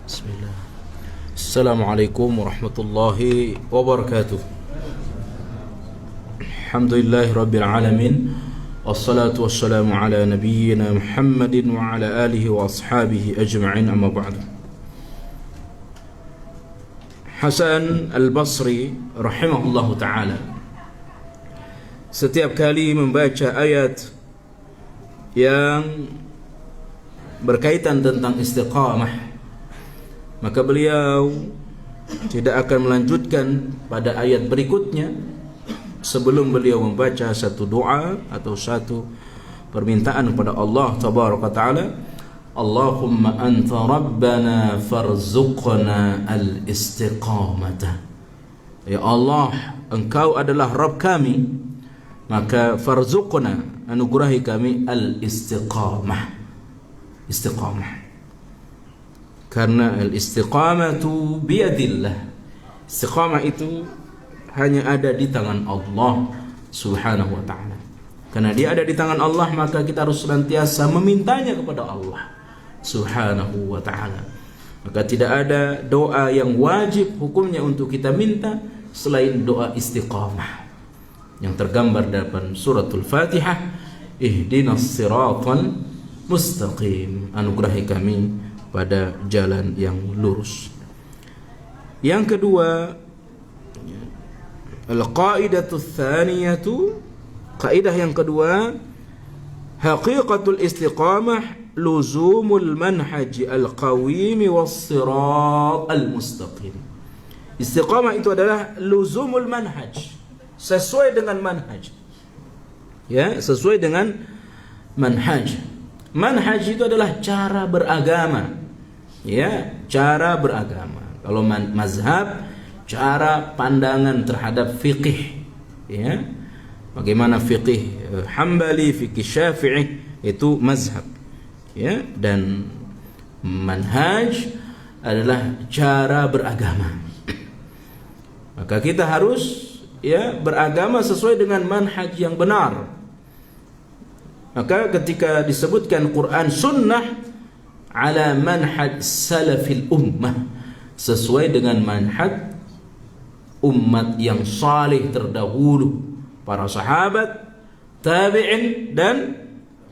Bismillah. Assalamualaikum warahmatullahi wabarakatuh. Alhamdulillahi rabbil alamin. Wassalatu wassalamu ala nabiyyina Muhammadin wa ala alihi wa ashabihi ajma'in, amma ba'du. Hasan al-Basri rahimahullahu ta'ala setiap kali membaca ayat yang berkaitan tentang istiqamah, maka beliau tidak akan melanjutkan pada ayat berikutnya sebelum beliau membaca satu doa atau satu permintaan kepada Allah tabaraka ta'ala. Allahumma anta rabbana farzuqna al-istiqamata. Ya Allah, engkau adalah Rabb kami, maka farzuqna, anugerahi kami al-istiqamah. Istiqamah, karena al-istiqamatu biyadillah. Istiqamah itu hanya ada di tangan Allah subhanahu wa ta'ala. Karena dia ada di tangan Allah, maka kita harus senantiasa memintanya kepada Allah subhanahu wa ta'ala. Maka tidak ada doa yang wajib hukumnya untuk kita minta selain doa istiqamah yang tergambar dalam suratul Fatihah, ihdinas siratal mustaqim, anugerahi kami pada jalan yang lurus. Yang kedua, al-qaidatu tsaniyatu, kaidah yang kedua, haqiqatul istiqamah luzumul manhaj al-qawim was-sirat al-mustaqim. Istiqamah itu adalah luzumul manhaj, sesuai dengan manhaj. Ya, sesuai dengan manhaj. Manhaj itu adalah cara beragama. Ya, cara beragama. Kalau mazhab, cara pandangan terhadap fiqih. Ya, bagaimana fiqih Hambali, fiqih Syafi'i, itu mazhab. Ya, dan manhaj adalah cara beragama. Maka kita harus beragama sesuai dengan manhaj yang benar. Maka ketika disebutkan Quran sunnah ala manhaj salafil ummah, sesuai dengan manhaj umat yang salih terdahulu, para sahabat, tabi'in dan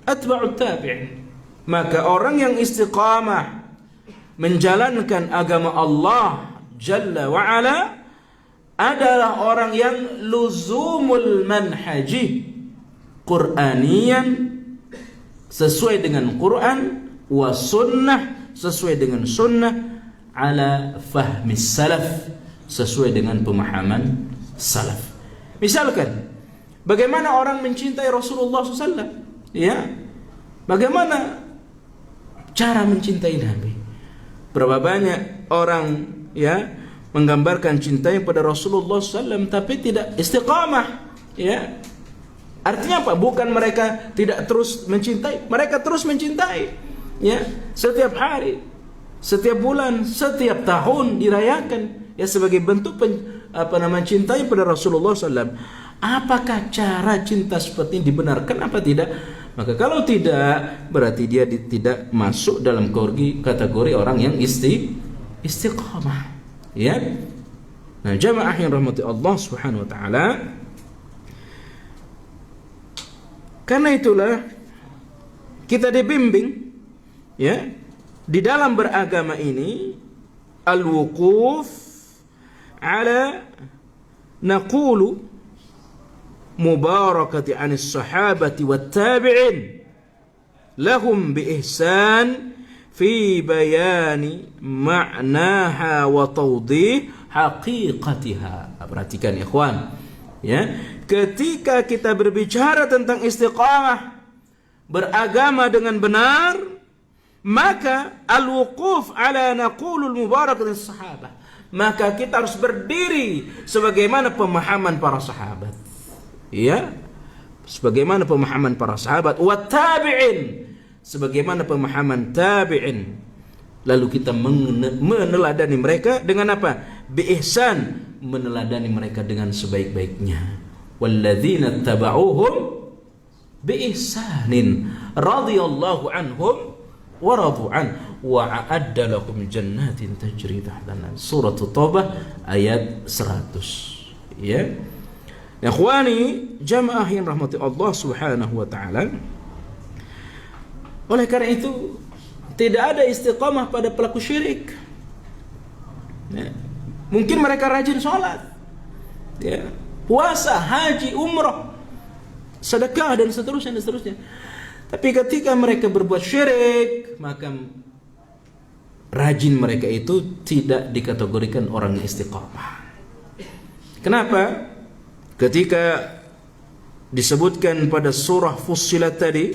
atba'ut tabi'in. Maka orang yang istiqamah menjalankan agama Allah Jalla wa'ala adalah orang yang luzumul manhaji Qur'aniyan, sesuai dengan Quran, wa sunnah, sesuai dengan sunnah, ala fahmi salaf, sesuai dengan pemahaman salaf. Misalkan, bagaimana orang mencintai Rasulullah SAW? Ya, bagaimana cara mencintai Nabi? Berapa banyak orang menggambarkan cintanya pada Rasulullah SAW tapi tidak istiqamah. Ya, artinya apa? Bukan mereka tidak terus mencintai, mereka terus mencintai. Ya, setiap hari, setiap bulan, setiap tahun dirayakan sebagai bentuk cintai pada Rasulullah SAW. Apakah cara cinta seperti ini dibenarkan apa tidak? Maka kalau tidak, berarti dia tidak masuk dalam kategori orang yang istiqamah. Ya. Nah, jamaah yang rahmati Allah Subhanahu wa taala, karena itulah kita dibimbing di dalam beragama ini al-wuquf ala naqulu mubarakati anis sahabati wat tabi'in lahum bi ihsan fi bayani ma'naha wa tawdih haqiqatiha. Perhatikan ikhwan, ketika kita berbicara tentang istiqamah, beragama dengan benar, maka al-wuquf ala naqulul mubarakati sahabah, maka kita harus berdiri sebagaimana pemahaman para sahabat. Ya, sebagaimana pemahaman para sahabat, wa tabi'in, sebagaimana pemahaman tabi'in. Lalu kita meneladani mereka dengan apa? Bi ihsan, meneladani mereka dengan sebaik-baiknya. Walladzina tabauhum bi ihsanin radhiyallahu anhum wa radu an wa a'adda lakum jannatin tajri tahtaha. Surah Taubah ayat 100. Ya. Ikhwani, jamaah yang rahmati Allah Subhanahu wa taala. Oleh karena itu, tidak ada istiqamah pada pelaku syirik. Ya. Mungkin mereka rajin sholat, ya, puasa, haji, umrah, sedekah dan seterusnya dan seterusnya. Tapi ketika mereka berbuat syirik, maka rajin mereka itu tidak dikategorikan orang yang istiqamah. Kenapa? Ketika disebutkan pada surah Fussilat tadi,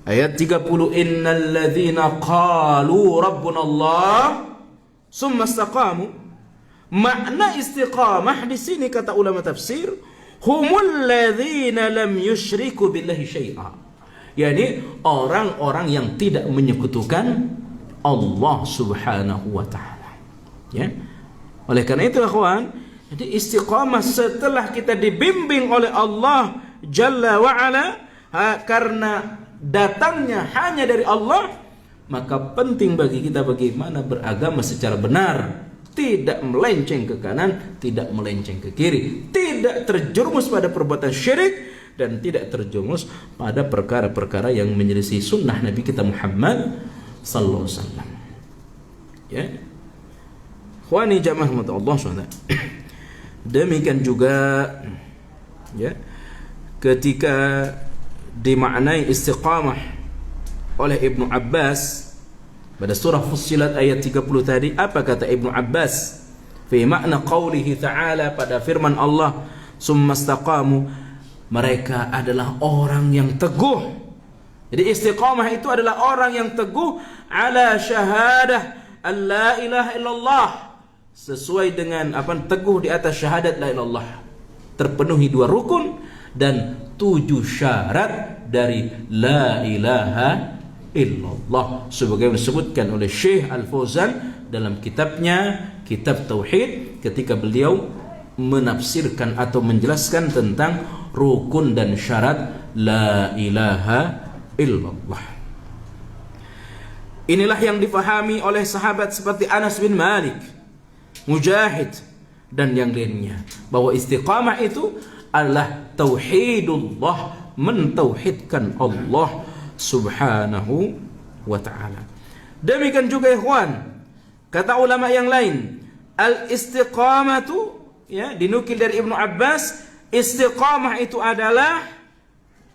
ayat 30, innal ladzina qalu rabbuna Allah summa istaqamu. Makna istiqamah di sini kata ulama tafsir, humul ladzina lam yusyriku billahi syai'a. Yani orang-orang yang tidak menyekutukan Allah Subhanahu wa taala. Ya. Oleh karena itu ikhwan, jadi istiqamah setelah kita dibimbing oleh Allah Jalla wa Ala, karena datangnya hanya dari Allah, maka penting bagi kita bagaimana beragama secara benar. Tidak melenceng ke kanan, tidak melenceng ke kiri, tidak terjerumus pada perbuatan syirik, dan tidak terjerumus pada perkara-perkara yang menyelisih sunnah Nabi kita Muhammad sallallahu alaihi wasallam. Ya. Khwani jamaah Allah SWT. Demikian juga, ya, ketika dimaknai istiqamah oleh Ibnu Abbas pada surah Fussilat ayat 30 tadi, apa kata Ibnu Abbas fi makna qaulihi ta'ala, pada firman Allah summa istaqamu, mereka adalah orang yang teguh. Jadi istiqamah itu adalah orang yang teguh ala syahadah an la ilaha illallah, sesuai dengan apa, teguh di atas syahadat la ilallah, terpenuhi 2 rukun dan 7 syarat dari la ilaha illallah, sebagaimana disebutkan oleh Syekh Al-Fauzan dalam kitabnya Kitab Tauhid, ketika beliau menafsirkan atau menjelaskan tentang rukun dan syarat la ilaha illallah. Inilah yang difahami oleh sahabat seperti Anas bin Malik, Mujahid dan yang lainnya, bahwa istiqamah itu adalah tauhidullah, mentauhidkan Allah Subhanahu wa ta'ala. Demikian juga ikhwan, kata ulama yang lain, al-istiqamatu, ya, dinukil dari Ibnu Abbas, istiqamah itu adalah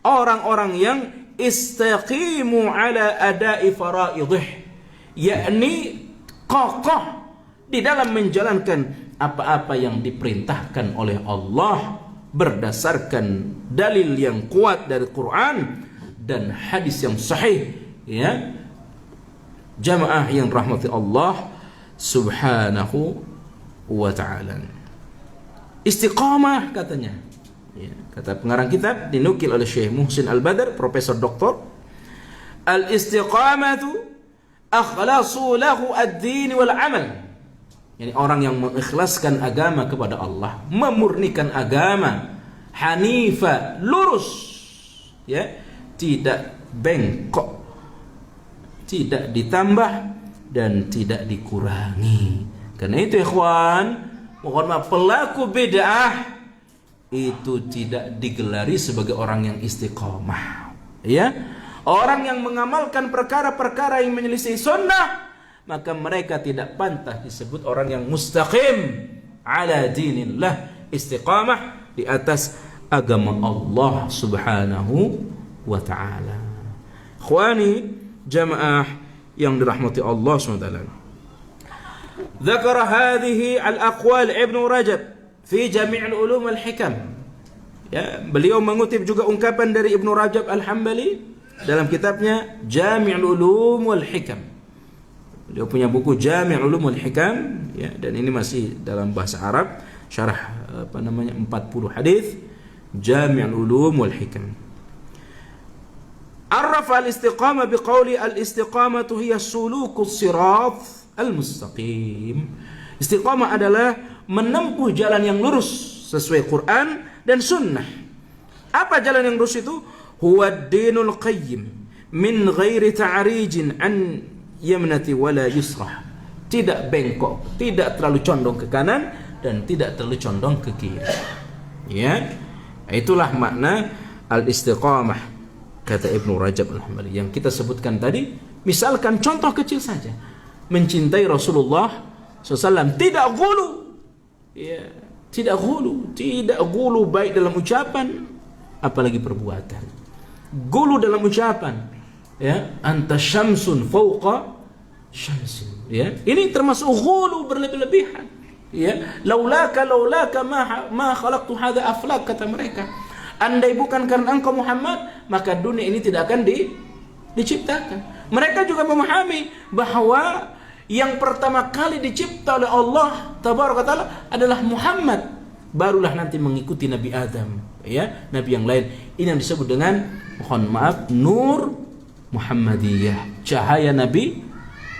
orang-orang yang istaqimu ala adai faraidih, yakni kokoh di dalam menjalankan apa-apa yang diperintahkan oleh Allah berdasarkan dalil yang kuat dari Quran dan hadis yang sahih, ya, jamaah yang rahmati Allah Subhanahu wa ta'ala. Istiqamah katanya, ya, kata pengarang kitab dinukil oleh Syekh Muhsin Al-Badr, Profesor Doktor, al-istiqamatu akhlasu lahu ad-din wal amal. Yani orang yang mengikhlaskan agama kepada Allah, memurnikan agama, hanifa, lurus, ya, tidak bengkok, tidak ditambah dan tidak dikurangi. Karena itu ikhwan, mohon maaf, pelaku bid'ah itu tidak digelari sebagai orang yang istiqomah, ya. Orang yang mengamalkan perkara-perkara yang menyelisih sunnah, maka mereka tidak pantas disebut orang yang mustaqim ala dinillah, istiqamah di atas agama Allah Subhanahu wa ta'ala. Ikhwani jamaah yang dirahmati Allah SWT. Dzakara hadhihi al-aqwal Ibnu Rajab fi Jami' al-Ulum wal-Hikam. Ya, beliau mengutip juga ungkapan dari Ibnu Rajab Al-Hambali dalam kitabnya Jami' al-Ulum wal-Hikam. Beliau punya buku Jami' al-Ulum wal-Hikam, ya, dan ini masih dalam bahasa Arab, syarah 40 hadis Jami' al-Ulum wal-Hikam. Arrafa al-istiqamah biqauli al-istiqamatu hiya sulukus sirat al-mustaqim. Istiqamah adalah menempuh jalan yang lurus sesuai Quran dan sunnah. Apa jalan yang lurus itu? Huwa ad-dinul qayyim min ghairi ta'rijin an yamnati wala yusrah, tidak bengkok, tidak terlalu condong ke kanan dan tidak terlalu condong ke kiri. Ya, itulah makna al-istiqamah, kata Ibnu Rajab Al-Hambali yang kita sebutkan tadi. Misalkan contoh kecil saja, mencintai Rasulullah SAW, tidak ghulu, ya, tidak ghulu baik dalam ucapan apalagi perbuatan. Ghulu dalam ucapan, ya, anta syamsun fauqa syamsin, ya, ini termasuk ghulu, berlebih-lebihan, ya. Laulaka ma khalaqtu hadza aflak, kata mereka. Andai bukan karena engkau Muhammad, maka dunia ini tidak akan diciptakan. Mereka juga memahami bahwa yang pertama kali dicipta oleh Allah Tabaraka Ta'ala adalah Muhammad, barulah nanti mengikuti Nabi Adam, ya, nabi yang lain. Ini yang disebut dengan, mohon maaf, nur Muhammadiyah, cahaya Nabi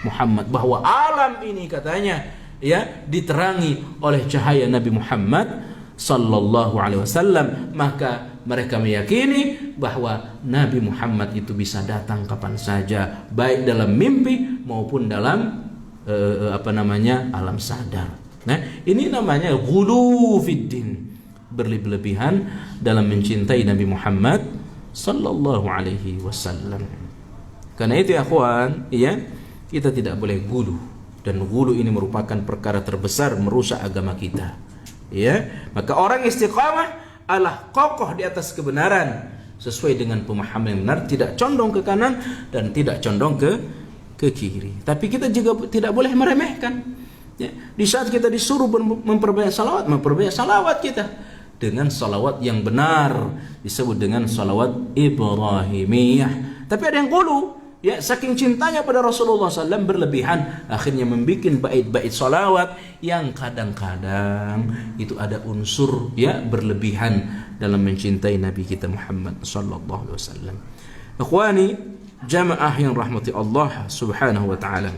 Muhammad, bahwa alam ini katanya, ya, diterangi oleh cahaya Nabi Muhammad sallallahu alaihi wasallam. Maka mereka meyakini bahwa Nabi Muhammad itu bisa datang kapan saja, baik dalam mimpi maupun dalam alam sadar. Nah, ini namanya ghulu fiddin, berlebih-lebihan dalam mencintai Nabi Muhammad sallallahu alaihi wasallam. Karena itu ya akhwan, ya, kita tidak boleh ghulu, dan ghulu ini merupakan perkara terbesar merusak agama kita. Ya, maka orang istiqamah adalah kokoh di atas kebenaran sesuai dengan pemahaman yang benar, tidak condong ke kanan dan tidak condong ke kiri. Tapi kita juga tidak boleh meremehkan, ya. Di saat kita disuruh memperbanyak salawat kita dengan salawat yang benar, disebut dengan salawat Ibrahimiyah. Tapi ada yang ghulu, ya, saking cintanya pada Rasulullah SAW berlebihan, akhirnya membikin bait-bait salawat yang kadang-kadang itu ada unsur, ya, berlebihan dalam mencintai Nabi kita Muhammad sallallahu alaihi wasallam. Ikhwani jamaah yang rahmati Allah Subhanahu wa taala.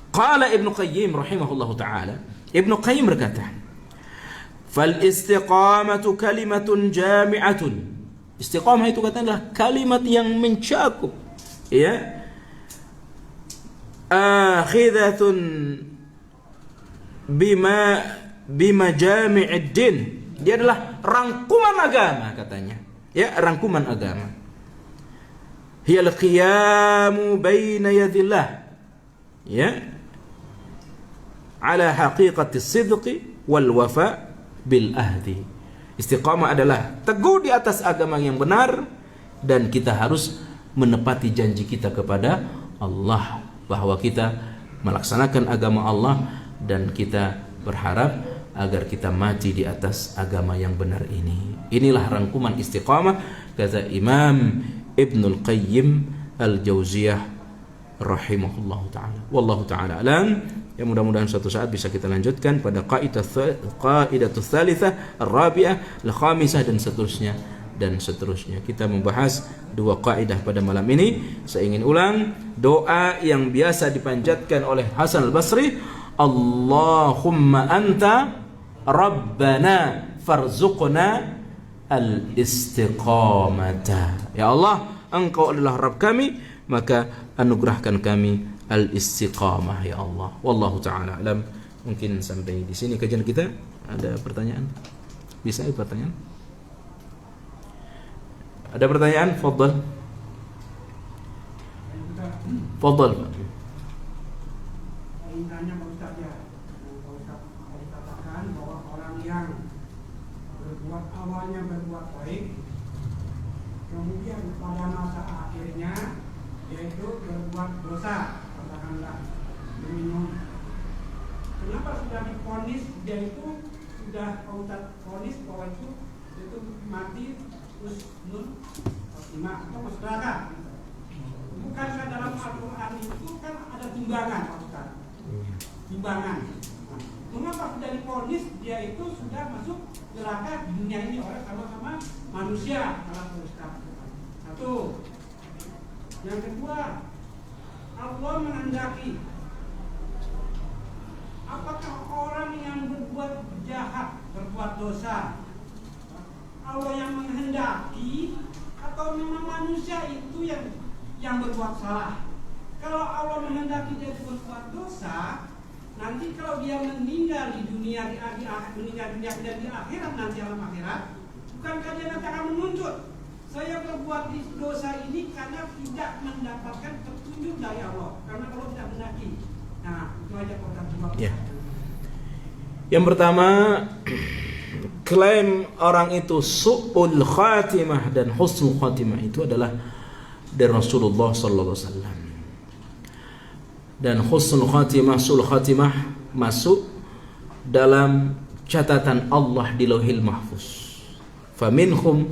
Qala Ibnu Qayyim rahimahullahu taala, Ibnu Qayyim berkata, "Fal istiqamatu kalimatun jami'atun." Istiqamah itu katanya kalimat yang mencakup, ya, akhidatun bima jami'id din. Dia adalah rangkuman agama, katanya, ya, rangkuman agama. Hiyal qiyamu baina yadillah, ya, ala haqiqati sidqi wal wafa bil ahdi. Istiqamah adalah teguh di atas agama yang benar, dan kita harus menepati janji kita kepada Allah bahwa kita melaksanakan agama Allah, dan kita berharap agar kita mati di atas agama yang benar ini. Inilah rangkuman istiqamah, kata Imam Ibnul Qayyim Al-Jauziyah rahimahullahu ta'ala. Wallahu ta'ala alam. Ya, mudah-mudahan suatu saat bisa kita lanjutkan pada qaidatus tsalitsah, ar-rabi'ah, al-khamisah, dan seterusnya. Kita membahas dua kaidah pada malam ini. Saya ingin ulang doa yang biasa dipanjatkan oleh Hasan al-Basri, Allahumma anta rabbana farzuqna al-istiqamata. Ya Allah, engkau adalah Rabb kami, maka anugerahkan kami al-istiqamah, ya Allah. Wallahu ta'ala alam. Mungkin sampai di sini kajian kita. Ada pertanyaan? Bisa ada pertanyaan? Ada pertanyaan? Fadhal. Fadhal. Tanya Pak Ustaz, ya. Pak Ustaz katakan bahwa orang yang awalnya berbuat baik, kemudian pada masa akhirnya yaitu berbuat dosa, katakanlah meminum. Kenapa sudah divonis dia itu sudah Pak Ustaz vonis bahwa itu mati terus khotimah atau masuk neraka? Bukankah dalam Al-Quran itu kan ada timbangan, Pak Ustaz? Timbangan. Mengapa sudah divonis dia itu sudah masuk neraka di dunia ini oleh sama-sama manusia? Kalau Pak Ustaz, satu. Yang kedua, Allah menghendaki apakah orang yang berbuat jahat, berbuat dosa, Allah yang menghendaki atau memang manusia itu yang berbuat salah? Kan kalau Allah menghendaki dia berbuat dosa, nanti kalau dia meninggal di dunia, meninggal dunia dan di akhirat, nanti alam akhirat, bukankah dia nanti akan menuntut, saya berbuat dosa ini karena tidak mendapatkan petunjuk dari Allah, karena Allah tidak menghendaki. Nah, itu aja kotak dua. Ya. Yang pertama, klaim orang itu su'ul khatimah dan husnul khatimah itu adalah dari Rasulullah sallallahu alaihi wasallam. Dan husnul khatimah, su'ul khatimah masuk dalam catatan Allah di Lauhil Mahfuz. Faminhum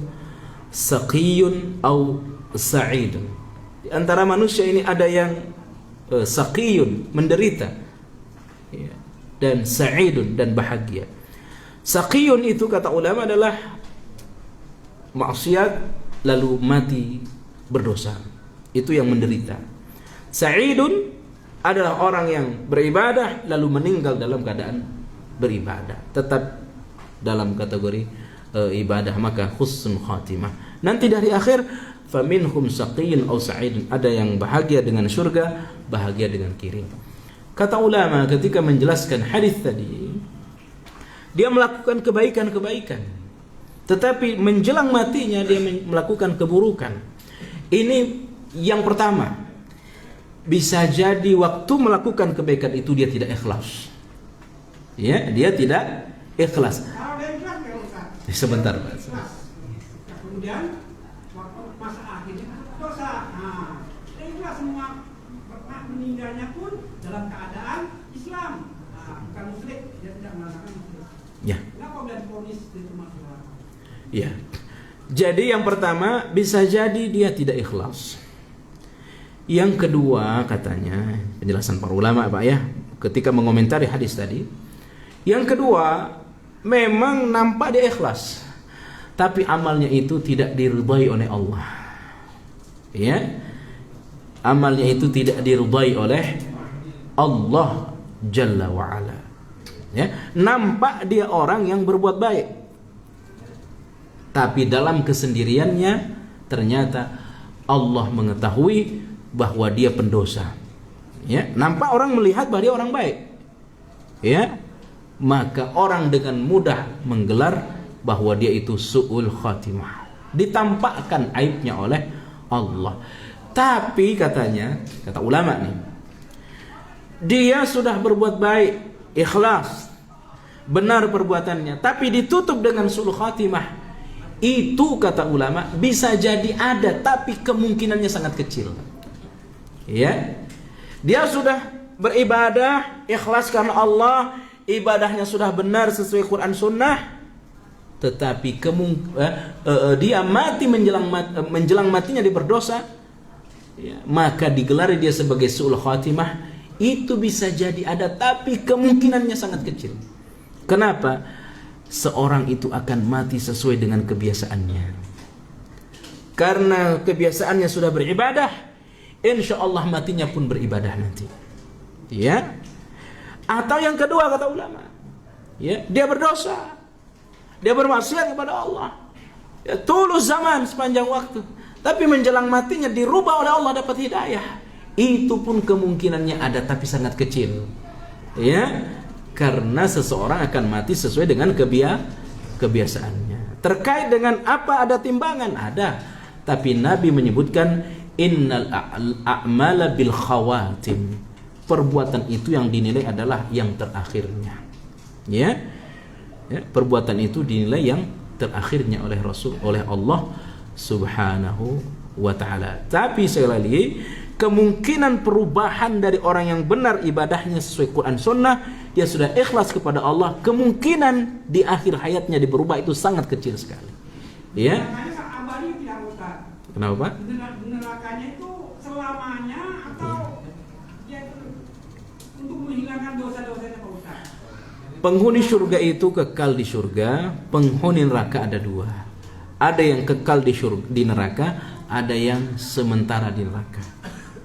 saqiyun au sa'idun. Di antara manusia ini ada yang saqiyun, menderita, ya, dan sa'idun, dan bahagia. Saqiyun itu kata ulama adalah maksiat lalu mati berdosa, itu yang menderita. Sa'idun adalah orang yang beribadah lalu meninggal dalam keadaan beribadah, tetap dalam kategori ibadah, maka husnul khatimah. Nanti dari akhir, faminhum saqiyun aw sa'idun, ada yang bahagia dengan surga, bahagia dengan kiri. Kata ulama ketika menjelaskan hadis tadi, dia melakukan kebaikan-kebaikan, tetapi menjelang matinya dia melakukan keburukan. Ini yang pertama. Bisa jadi waktu melakukan kebaikan itu dia tidak ikhlas. Ya, dia tidak ikhlas. Sebentar, Pak. Kemudian waktu masa akhirnya dosa. Nah, itulah semua meninggalnya pun dalam keadaan Islam. Nah, bukan musyrik, dia tidak mengatakan musyrik. Ya. Kenapa udah diponis itu masalah? Ya. Jadi yang pertama bisa jadi dia tidak ikhlas. Yang kedua katanya, penjelasan para ulama Pak ya, ketika mengomentari hadis tadi, yang kedua memang nampak dia ikhlas, tapi amalnya itu tidak diridhai oleh Allah. Ya, amalnya itu tidak diridhai oleh Allah Jalla wa'ala. Ya, nampak dia orang yang berbuat baik, tapi dalam kesendiriannya ternyata Allah mengetahui bahwa dia pendosa. Ya, nampak orang melihat bahwa dia orang baik. Ya, maka orang dengan mudah menggelar bahwa dia itu su'ul khatimah. Ditampakkan aibnya oleh Allah. Tapi katanya, kata ulama nih, dia sudah berbuat baik, ikhlas, benar perbuatannya, tapi ditutup dengan su'ul khatimah. Itu kata ulama bisa jadi ada, tapi kemungkinannya sangat kecil. Ya, dia sudah beribadah ikhlas karena Allah, ibadahnya sudah benar sesuai Quran Sunnah, tetapi dia mati menjelang matinya dia berdosa, ya, maka digelari dia sebagai su'ul khatimah. Itu bisa jadi ada, tapi kemungkinannya sangat kecil. Kenapa? Seorang itu akan mati sesuai dengan kebiasaannya. Karena kebiasaannya sudah beribadah, insya Allah matinya pun beribadah nanti. Ya. Atau yang kedua kata ulama, ya, dia berdosa, dia bermaksiat kepada Allah, ya, tulus zaman sepanjang waktu, tapi menjelang matinya dirubah oleh Allah dapat hidayah. Itu pun kemungkinannya ada, tapi sangat kecil. Ya, karena seseorang akan mati sesuai dengan kebiasaannya. Terkait dengan apa ada timbangan? Ada. Tapi Nabi menyebutkan innal a'mala bil khawatim. Perbuatan itu yang dinilai adalah yang terakhirnya. Ya. Ya, perbuatan itu dinilai yang terakhirnya oleh Rasul, oleh Allah Subhanahu wa taala. Tapi sekali lagi, kemungkinan perubahan dari orang yang benar ibadahnya sesuai Quran Sunnah, dia sudah ikhlas kepada Allah, kemungkinan di akhir hayatnya berubah itu sangat kecil sekali. Ya. Kenapa Pak? Nerakanya itu selamanya atau dia untuk menghilangkan dosa-dosanya Pak Ustaz? Penghuni surga itu kekal di surga, penghuni neraka ada dua. Ada yang kekal di neraka, ada yang sementara di neraka.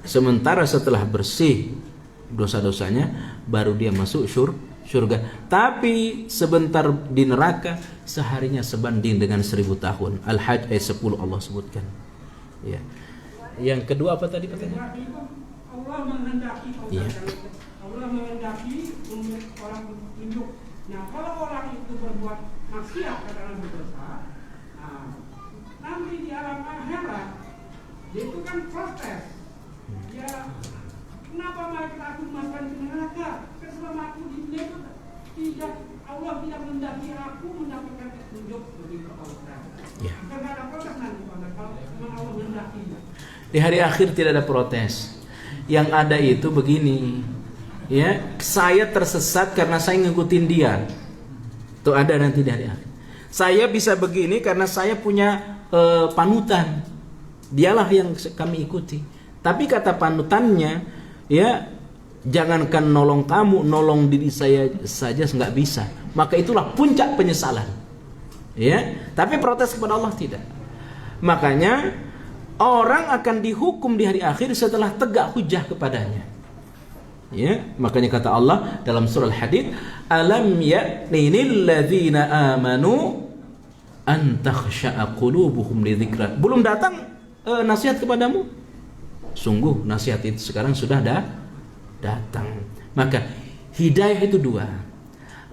Sementara setelah bersih dosa-dosanya baru dia masuk surga. Tapi sebentar di neraka seharinya sebanding dengan 1000 tahun. Al-Hajj ayat 10 Allah sebutkan. Ya. Yang kedua apa tadi pertanyaan? Allah Allah menghendaki Iya. Allah menghendaki orang tunjuk. Nah, kalau orang itu berbuat maksiat karena berdosa, nah, nanti di alam akhirat dia itu kan protes. Ya, kenapa aku masukkan ke neraka? Kan selama aku di dunia itu tidak, Allah tidak menghendaki aku mendapatkan petunjuk begitu Allah. Ya. Karena ada protes nanti pada kalau memang Allah menghendakinya. Di hari akhir tidak ada protes. Yang ada itu begini, ya, saya tersesat karena saya ngikutin dia. Itu ada nanti di hari akhir. Saya bisa begini karena saya punya panutan. Dialah yang kami ikuti. Tapi kata panutannya, ya, jangankan nolong kamu, nolong diri saya saja nggak bisa. Maka itulah puncak penyesalan. Ya, tapi protes kepada Allah tidak. Makanya orang akan dihukum di hari akhir setelah tegak hujah kepadanya. Ya, makanya kata Allah dalam surah Al-Hadid, alam ya'nil ladzina amanu an takhsha'a qulubuhum li dzikra. Belum datang nasihat kepadamu? Sungguh nasihat itu sekarang sudah datang. Maka hidayah itu dua.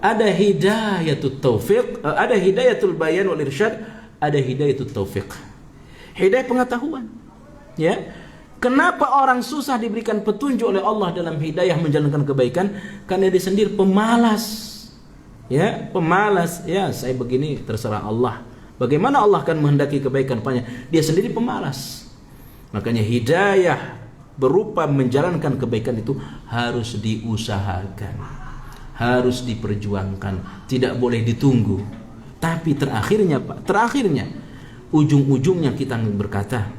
Ada hidayatul taufiq, ada hidayatul bayan wal irsyad, ada hidayatul taufiq. Hidayah pengetahuan. Ya. Kenapa orang susah diberikan petunjuk oleh Allah dalam hidayah menjalankan kebaikan? Karena dia sendiri pemalas. Ya, pemalas. Ya, saya begini terserah Allah. Bagaimana Allah akan menghendaki kebaikan padanya? Dia sendiri pemalas. Makanya hidayah berupa menjalankan kebaikan itu harus diusahakan, harus diperjuangkan, tidak boleh ditunggu. Tapi terakhirnya, Pak, ujung-ujungnya kita berkata,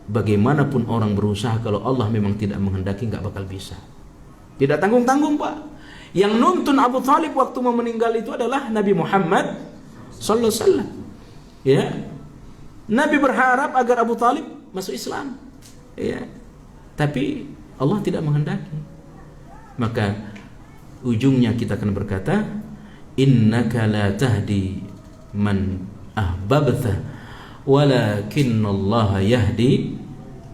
bagaimanapun orang berusaha, kalau Allah memang tidak menghendaki nggak bakal bisa. Tidak tanggung-tanggung, Pak. Yang nuntun Abu Thalib waktu mau meninggal itu adalah Nabi Muhammad sallallahu alaihi wasallam. Ya. Nabi berharap agar Abu Thalib masuk Islam. Ya. Tapi Allah tidak menghendaki. Maka ujungnya kita akan berkata, innaka la tahdi man ahbabta walakinnallaha yahdi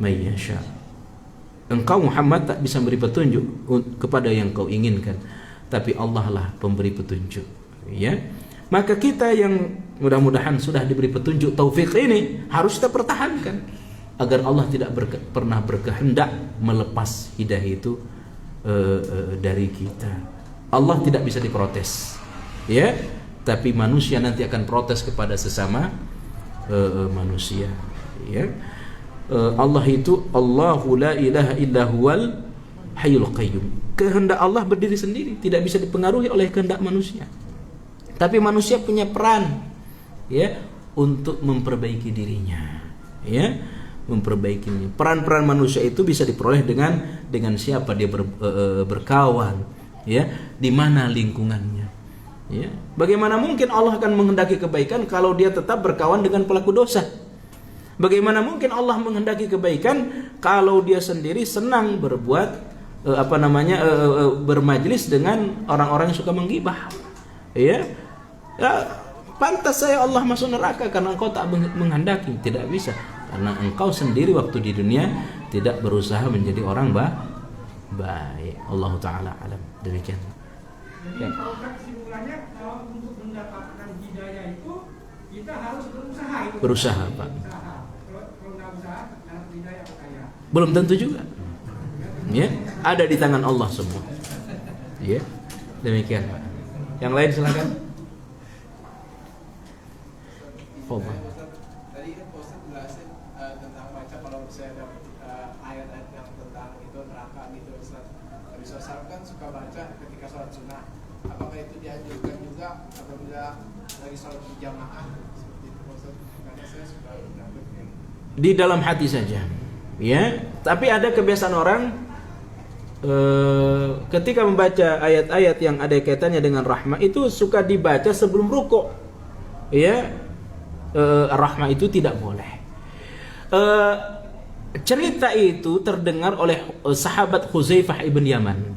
may yasha. Engkau Muhammad tak bisa memberi petunjuk kepada yang kau inginkan, tapi Allah lah pemberi petunjuk. Ya. Maka kita yang mudah-mudahan sudah diberi petunjuk taufik ini harus kita pertahankan agar Allah tidak pernah berkehendak melepas hidayah itu dari kita. Allah tidak bisa diprotes, ya, tapi manusia nanti akan protes kepada sesama manusia. Ya, Allah itu Allahu la ilaha illa huwal hayyul qayyum. Kehendak Allah berdiri sendiri, tidak bisa dipengaruhi oleh kehendak manusia. Tapi manusia punya peran, ya, untuk memperbaiki dirinya, ya, memperbaikinya. Peran-peran manusia itu bisa diperoleh dengan siapa dia berkawan, ya, di mana lingkungannya, ya. Bagaimana mungkin Allah akan menghendaki kebaikan kalau dia tetap berkawan dengan pelaku dosa? Bagaimana mungkin Allah menghendaki kebaikan kalau dia sendiri senang berbuat bermajlis dengan orang-orang yang suka menggibah? Ya, pantas saya Allah masuk neraka karena engkau tak menghendaki. Tidak bisa, karena engkau sendiri waktu di dunia tidak berusaha menjadi orang baik. Allah Ta'ala alam. Demikian. Jadi kalau kesimpulannya, kalau untuk mendapatkan hidayah itu kita harus berusaha. Berusaha, Pak. Kalau nggak usaha, dapat hidayah kaya. Belum tentu juga. Ya, ada di tangan Allah semua. Ya, demikian, Pak. Yang lain silakan. Fadhil. Tadi kan Pak Ustaz jelasin tentang baca kalau saya ada ayat-ayat yang tentang itu neraka gitu Ustaz. Nabi SAW kan suka baca ketika sholat sunnah. Apakah itu dianjurkan juga apabila lagi sholat berjamaah seperti itu Pak Ustaz? Karena saya suka mendapat Di dalam hati saja. Ya, tapi ada kebiasaan orang ketika membaca ayat-ayat yang ada kaitannya dengan rahmah itu suka dibaca sebelum rukuk. Ya, rahmah itu tidak boleh. Cerita itu terdengar oleh sahabat Hudzaifah ibn Yaman.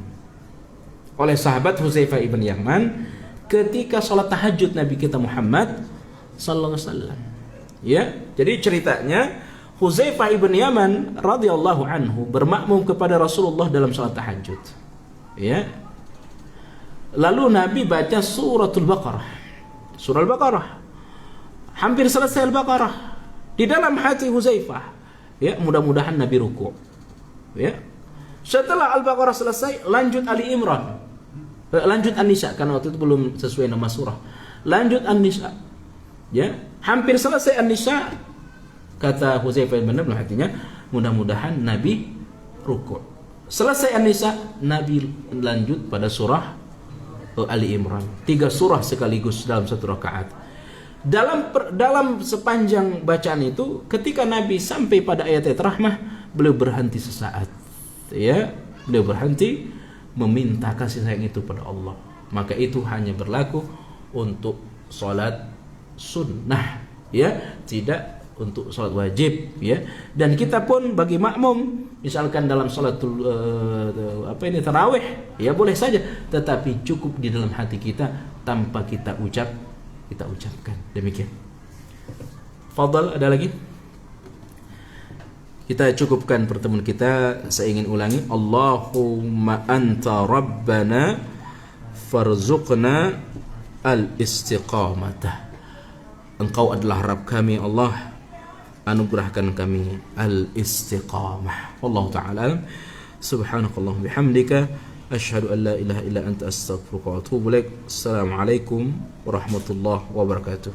Oleh sahabat Hudzaifah ibn Yaman ketika sholat tahajud Nabi kita Muhammad sallallahu alaihi wasallam. Ya, jadi ceritanya Huzaifah ibn Yaman radhiyallahu anhu bermakmum kepada Rasulullah dalam salat tahajud. Ya. Lalu Nabi baca suratul Baqarah. Surah Al-Baqarah. Hampir selesai Al-Baqarah. Di dalam hati Huzaifah, ya, mudah-mudahan Nabi ruku'. Ya. Setelah Al-Baqarah selesai, lanjut Ali Imran. Lanjut An-Nisa, karena waktu itu belum sesuai nama surah. Lanjut An-Nisa. Ya, hampir selesai An-Nisa, kata Huzaifah bin Yaman hatinya, mudah-mudahan Nabi ruku'. Selesai An-Nisa, Nabi lanjut pada surah Ali Imran. 3 surah sekaligus dalam satu rakaat. Dalam sepanjang bacaan itu, ketika Nabi sampai pada ayat-ayat rahmah, beliau berhenti sesaat. Ya, beliau berhenti meminta kasih sayang itu pada Allah. Maka itu hanya berlaku untuk salat sunnah, ya, tidak untuk salat wajib, ya. Dan kita pun bagi makmum, misalkan dalam salatul tarawih, ya boleh saja, tetapi cukup di dalam hati kita tanpa kita ucapkan. Demikian. Fadhal, ada lagi? Kita cukupkan pertemuan kita. Saya ingin ulangi, Allahumma anta rabbana farzuqna al-istiqamata. Engkau adalah Rabb kami, Allah, anugerahkan kami al-istiqamah. Wallahu ta'ala. Subhanakallahumma bihamdika asyhadu an la ilaha illa anta astaghfiruka wa atubu ilaik. Assalamualaikum warahmatullahi wabarakatuh.